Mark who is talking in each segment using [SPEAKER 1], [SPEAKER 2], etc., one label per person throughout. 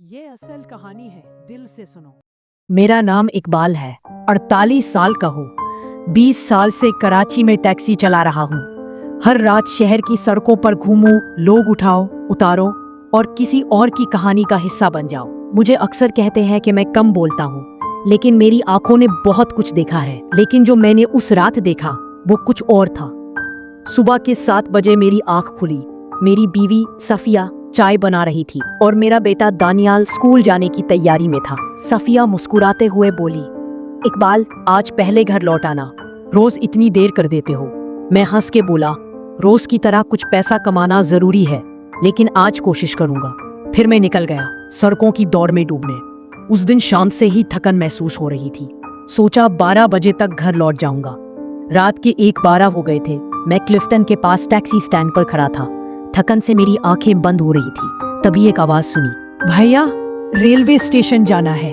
[SPEAKER 1] ये असल कहानी है, दिल से सुनो।
[SPEAKER 2] मेरा नाम इकबाल है, 48 साल का हूँ। 20 साल से कराची में टैक्सी चला रहा हूँ। हर रात शहर की सड़कों पर घूमूं, लोग उठाओ, उतारो और किसी और की कहानी का हिस्सा बन जाओ। मुझे अक्सर कहते हैं कि मैं कम बोलता हूँ, लेकिन मेरी आंखों ने बहुत कुछ देखा है। लेकिन जो मैंने उस रात देखा वो कुछ और था। सुबह के 7 बजे मेरी आंख खुली। मेरी बीवी सफिया चाय बना रही थी और मेरा बेटा दानियाल स्कूल जाने की तैयारी में था। सफिया मुस्कुराते हुए बोली, इकबाल, आज पहले घर लौट आना, रोज इतनी देर कर देते हो। मैं हंस के बोला, रोज की तरह कुछ पैसा कमाना जरूरी है, लेकिन आज कोशिश करूंगा। फिर मैं निकल गया सड़कों की दौड़ में डूबने। उस दिन शाम से ही थकन महसूस हो रही थी। सोचा 12 बजे तक घर लौट जाऊंगा। रात के 1:12 हो गए थे। मैं क्लिफ्टन के पास टैक्सी स्टैंड पर खड़ा था। थकन से मेरी आंखें बंद हो रही थी। तभी एक आवाज सुनी, भैया, रेलवे स्टेशन जाना है।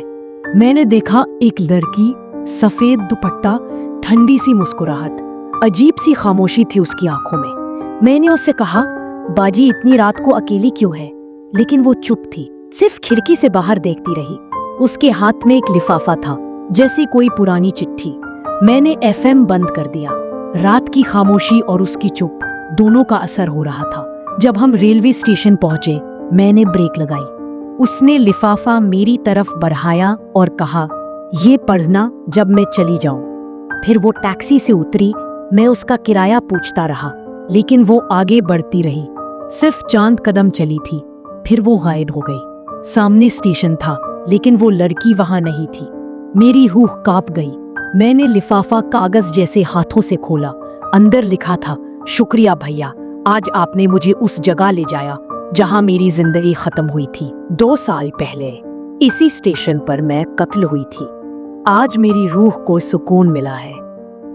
[SPEAKER 2] मैंने देखा एक लड़की, सफेद दुपट्टा, ठंडी सी मुस्कुराहट, अजीब सी खामोशी थी उसकी आंखों में। मैंने उससे कहा, बाजी इतनी रात को अकेली क्यों है? लेकिन वो चुप थी, सिर्फ खिड़की से बाहर देखती रही। उसके हाथ में एक लिफाफा था, जैसे कोई पुरानी चिट्ठी। मैंने FM बंद कर दिया। रात की खामोशी और उसकी चुप दोनों का असर हो रहा था। जब हम रेलवे स्टेशन पहुंचे, मैंने ब्रेक लगाई। उसने लिफाफा मेरी तरफ बढ़ाया और कहा, ये पढ़ना जब मैं चली जाऊं। फिर वो टैक्सी से उतरी। मैं उसका किराया पूछता रहा, लेकिन वो आगे बढ़ती रही। सिर्फ चांद कदम चली थी, फिर वो गायब हो गई। सामने स्टेशन था, लेकिन वो लड़की वहां नहीं थी। मेरी रूह कांप गई। मैंने लिफाफा कागज जैसे हाथों से खोला। अंदर लिखा था, शुक्रिया भैया, आज आपने मुझे उस जगह ले जाया जहां मेरी जिंदगी खत्म हुई थी। 2 साल पहले इसी स्टेशन पर मैं कत्ल हुई थी। आज मेरी रूह को सुकून मिला है।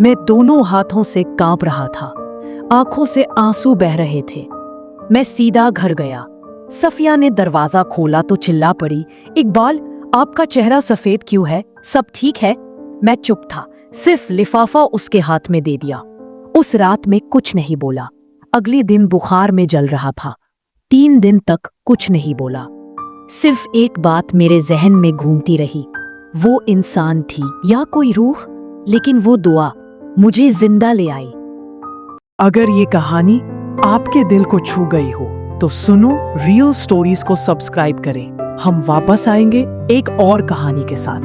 [SPEAKER 2] मैं दोनों हाथों से कांप रहा था, आंखों से आंसू बह रहे थे। मैं सीधा घर गया। सफिया ने दरवाजा खोला तो चिल्ला पड़ी, इकबाल, आपका चेहरा सफेद क्यों है? सब ठीक है? मैं चुप था, सिर्फ लिफाफा उसके हाथ में दे दिया। उस रात में कुछ नहीं बोला। अगले दिन बुखार में जल रहा था। 3 दिन तक कुछ नहीं बोला। सिर्फ एक बात मेरे जहन में घूमती रही, वो इंसान थी या कोई रूह, लेकिन वो दुआ मुझे जिंदा ले आई।
[SPEAKER 1] अगर ये कहानी आपके दिल को छू गई हो तो सुनो रियल स्टोरीज को सब्सक्राइब करें। हम वापस आएंगे एक और कहानी के साथ।